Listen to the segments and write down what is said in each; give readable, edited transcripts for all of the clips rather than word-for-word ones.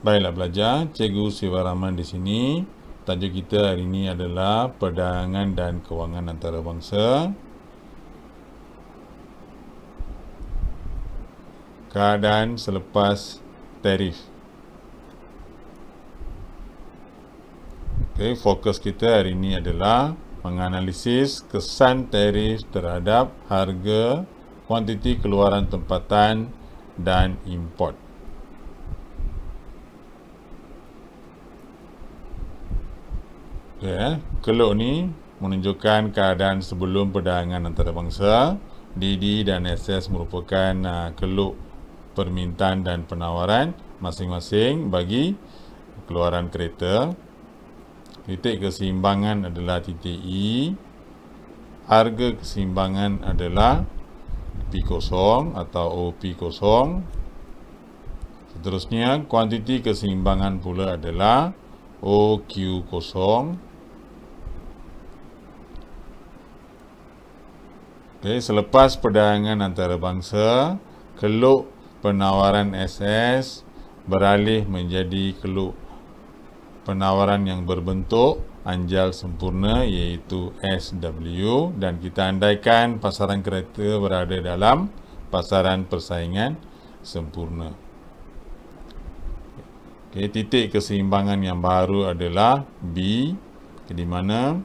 Baiklah pelajar, Cikgu Siva Rahman di sini. Tajuk kita hari ini adalah perdagangan dan kewangan antarabangsa. Keadaan selepas tarif. Okey, fokus kita hari ini adalah menganalisis kesan tarif terhadap harga, kuantiti keluaran tempatan dan import. Keluk ni menunjukkan keadaan sebelum perdagangan antarabangsa. DD dan SS merupakan keluk permintaan dan penawaran masing-masing bagi keluaran kereta. Titik keseimbangan adalah titik E. Harga keseimbangan adalah P0 atau OP0. Seterusnya, kuantiti keseimbangan pula adalah OQ0. Okay, selepas perdagangan antarabangsa, keluk penawaran SS beralih menjadi keluk penawaran yang berbentuk anjal sempurna iaitu SW, dan kita andaikan pasaran kereta berada dalam pasaran persaingan sempurna. Okay, titik keseimbangan yang baru adalah B, di mana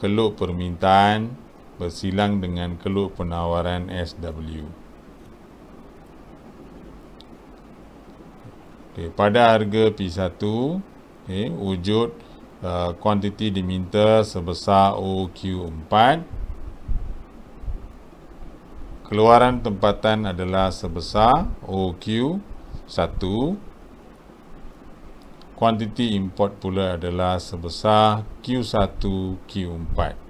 keluk permintaan bersilang dengan keluk penawaran SW. Okay, pada harga P1, wujud kuantiti diminta sebesar OQ4. Keluaran tempatan adalah sebesar OQ1. Kuantiti import pula adalah sebesar Q1, Q4.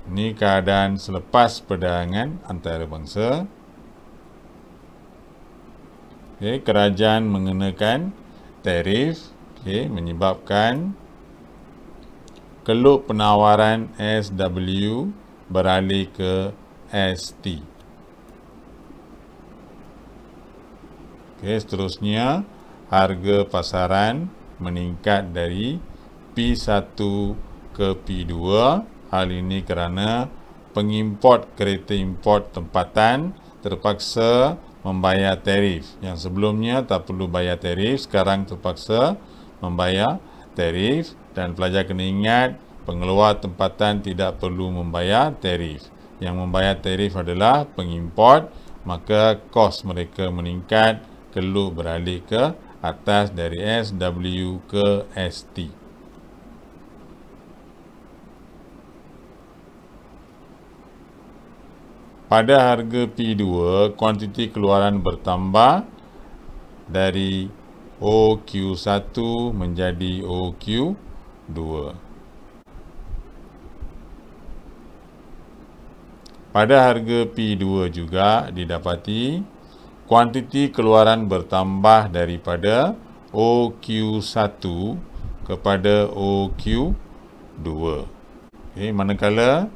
Ini keadaan selepas perdagangan antarabangsa. Kerajaan mengenakan tarif, menyebabkan keluk penawaran SW beralih ke ST. Seterusnya, harga pasaran meningkat dari P1 ke P2. Hal ini kerana pengimport kereta import tempatan terpaksa membayar tarif. Yang sebelumnya tak perlu bayar tarif, sekarang terpaksa membayar tarif, dan pelajar kena ingat pengeluar tempatan tidak perlu membayar tarif. Yang membayar tarif adalah pengimport, maka kos mereka meningkat, keluk beralih ke atas dari SW ke ST. Pada harga P2, kuantiti keluaran bertambah dari OQ1 menjadi OQ2. Pada harga P2 juga didapati kuantiti keluaran bertambah daripada OQ1 kepada OQ2. Manakala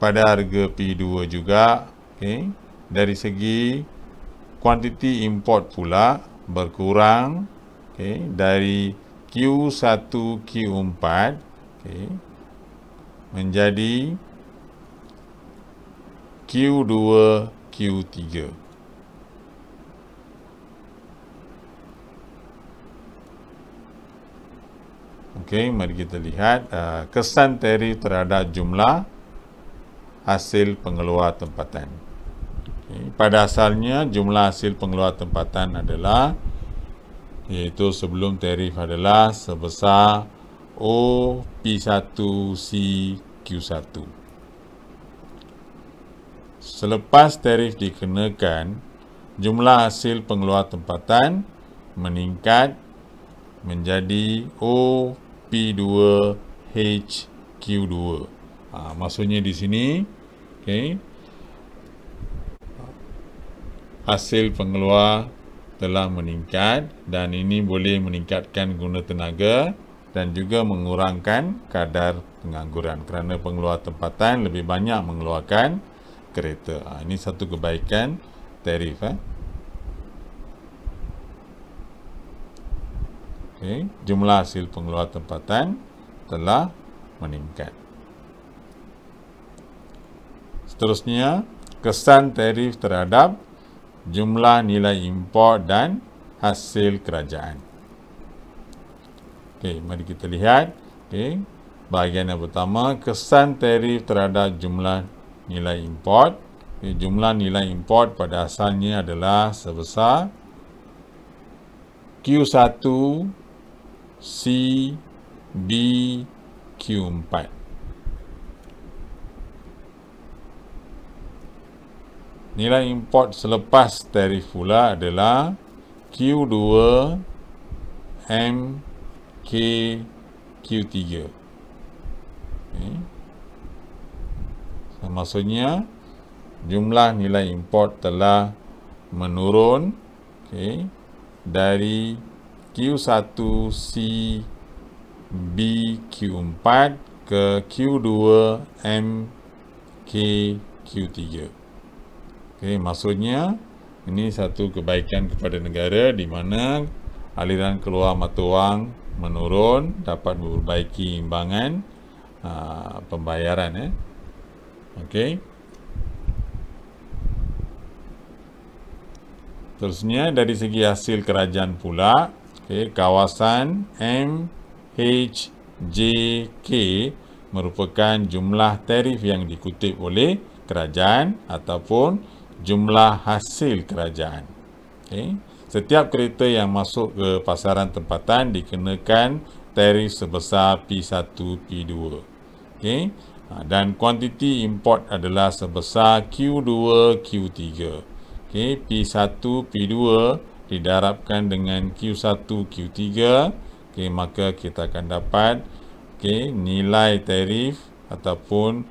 pada harga P2 juga, dari segi kuantiti import pula berkurang, dari Q1, Q4 menjadi Q2, Q3. Mari kita lihat kesan tarif terhadap jumlah hasil pengeluar tempatan. Pada asalnya, jumlah hasil pengeluar tempatan adalah, iaitu sebelum tarif adalah sebesar OP1CQ1. Selepas tarif dikenakan, jumlah hasil pengeluar tempatan meningkat menjadi OP2HQ2. Maksudnya di sini, hasil pengeluar telah meningkat, dan ini boleh meningkatkan guna tenaga dan juga mengurangkan kadar pengangguran kerana pengeluar tempatan lebih banyak mengeluarkan kereta. Ini satu kebaikan tarif. jumlah hasil pengeluar tempatan telah meningkat. Seterusnya, kesan tarif terhadap jumlah nilai import dan hasil kerajaan. Mari kita lihat. Bahagian yang pertama, kesan tarif terhadap jumlah nilai import. Jumlah nilai import pada asalnya adalah sebesar Q1 C B Q4. Nilai import selepas tarif pula adalah Q2 M K Q3. Maksudnya jumlah nilai import telah menurun dari Q1 C B Q4 ke Q2 M K Q3. Maksudnya ini satu kebaikan kepada negara di mana aliran keluar mata wang menurun, dapat memperbaiki imbangan pembayaran. Terusnya dari segi hasil kerajaan pula, kawasan MHJK merupakan jumlah tarif yang dikutip oleh kerajaan ataupun jumlah hasil kerajaan. Setiap kereta yang masuk ke pasaran tempatan dikenakan tarif sebesar P1, P2. Dan kuantiti import adalah sebesar Q2, Q3. P1, P2 didarabkan dengan Q1, Q3. Maka kita akan dapat nilai tarif ataupun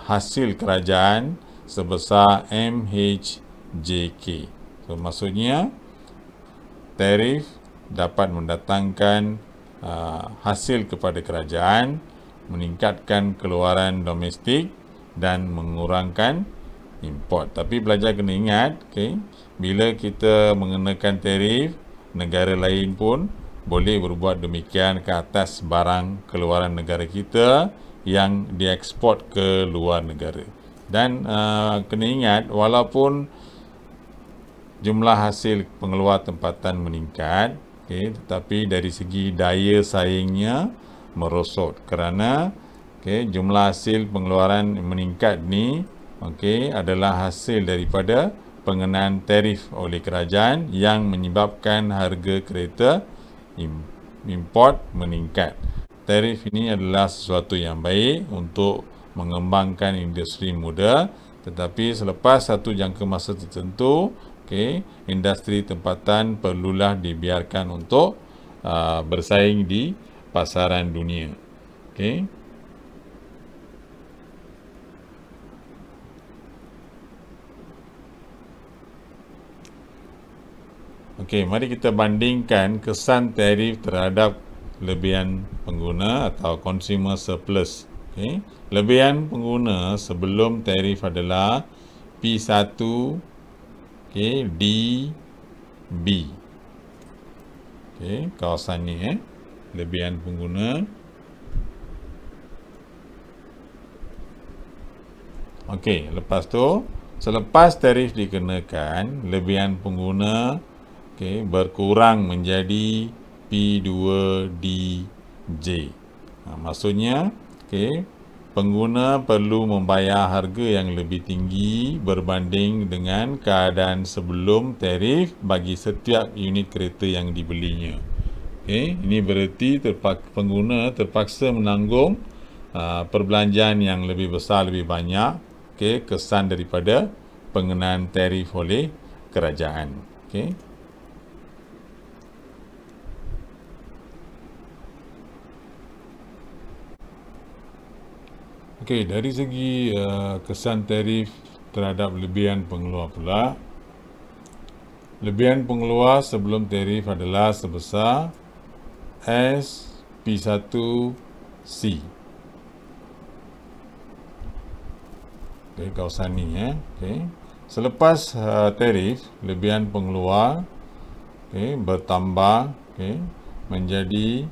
hasil kerajaan sebesar MHJK. Maksudnya tarif dapat mendatangkan hasil kepada kerajaan, meningkatkan keluaran domestik dan mengurangkan import. Tapi pelajar kena ingat, bila kita mengenakan tarif, negara lain pun boleh berbuat demikian ke atas barang keluaran negara kita yang dieksport ke luar negara. Dan kena ingat, walaupun jumlah hasil pengeluar tempatan meningkat, tetapi dari segi daya saingnya merosot kerana jumlah hasil pengeluaran meningkat ni adalah hasil daripada pengenaan tarif oleh kerajaan yang menyebabkan harga kereta import meningkat. Tarif ini adalah sesuatu yang baik untuk mengembangkan industri muda, tetapi selepas satu jangka masa tertentu, industri tempatan perlulah dibiarkan untuk bersaing di pasaran dunia. Mari kita bandingkan kesan tarif terhadap lebihan pengguna atau consumer surplus. Lebihan pengguna sebelum tarif adalah P1 D B. Kawasan ni lebihan pengguna. Lepas tu selepas tarif dikenakan, lebihan pengguna berkurang menjadi P2DJ. Maksudnya pengguna perlu membayar harga yang lebih tinggi berbanding dengan keadaan sebelum tarif bagi setiap unit kereta yang dibelinya. Ini bererti pengguna terpaksa menanggung perbelanjaan yang lebih besar, lebih banyak, kesan daripada pengenaan tarif oleh kerajaan. Dari segi kesan tarif terhadap lebihan pengeluar pula, lebihan pengeluar sebelum tarif adalah sebesar SP1C. Kawasan ni selepas tarif, lebihan pengeluar bertambah menjadi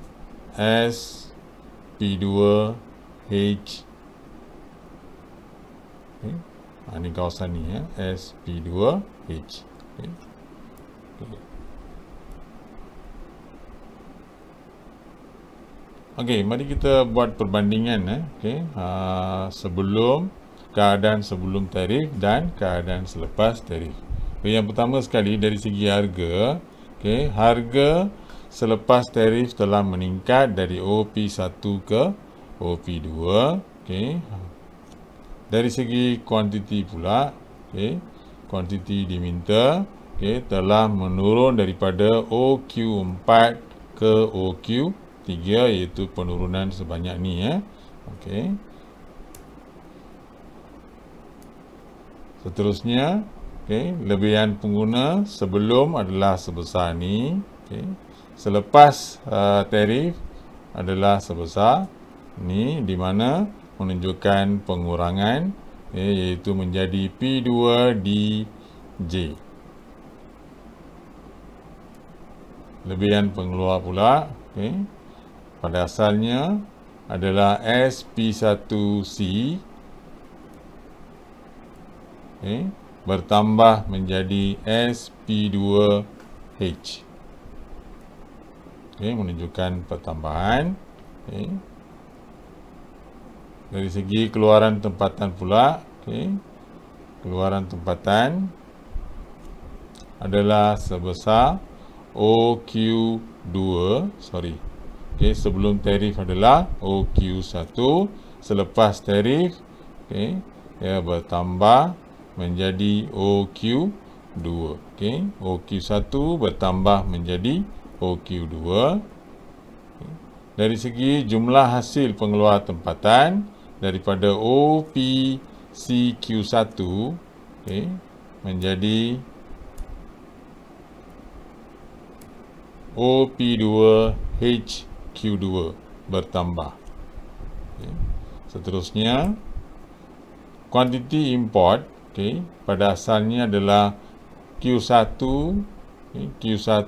SP2H. Okay. Ini kawasan ni ya, SP2H. Okay. Okay. Okey, mari kita buat perbandingan okey, keadaan sebelum tarif dan keadaan selepas tarif. Okay, yang pertama sekali dari segi harga, okey, harga selepas tarif telah meningkat dari OP1 ke OP2, okey. Dari segi kuantiti pula, okey, kuantiti diminta, okey, telah menurun daripada OQ4 ke OQ3, iaitu penurunan sebanyak ni ya. Okey. Seterusnya, okey, lebihan pengguna sebelum adalah sebesar ni, okey. Selepas tarif adalah sebesar ni, di mana menunjukkan pengurangan, iaitu menjadi P2DJ. Lebihan pengeluar pula, okay, pada asalnya adalah SP1C, okay, bertambah menjadi SP2H. Okay, menunjukkan pertambahan. Okay. Dari segi keluaran tempatan pula, okay, keluaran tempatan adalah sebesar OQ2, okay, sebelum tarif adalah OQ1, selepas tarif, okay, ia bertambah menjadi OQ2, okay, OQ1 bertambah menjadi OQ2. Okay. Dari segi jumlah hasil pengeluar tempatan, daripada OPCQ1, okay, menjadi OP2HQ2 bertambah. Okay. Seterusnya, kuantiti import, okay, pada asalnya adalah Q1, okay, Q1,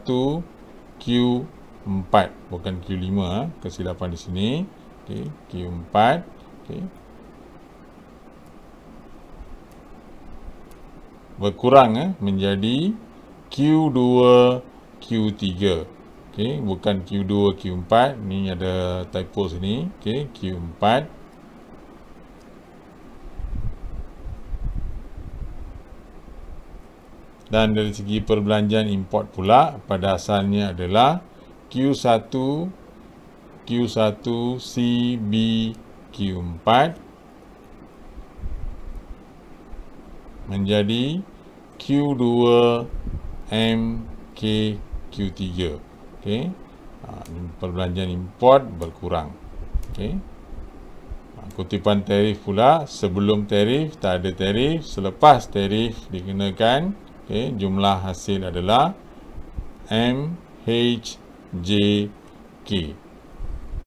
Q4, bukan Q5, kesilapan di sini. Okay, Q4, okay, berkurang menjadi Q2, Q3. Okay, bukan Q2, Q4. Ni ada typo sini. Okay, Q4. Dan dari segi perbelanjaan import pula, pada asalnya adalah Q1, CB, Q4 menjadi Q2, MK, Q3. Okay. Perbelanjaan import berkurang. Okay. Kutipan tarif pula, sebelum tarif tak ada tarif, selepas tarif dikenakan, okay, jumlah hasil adalah MHJK.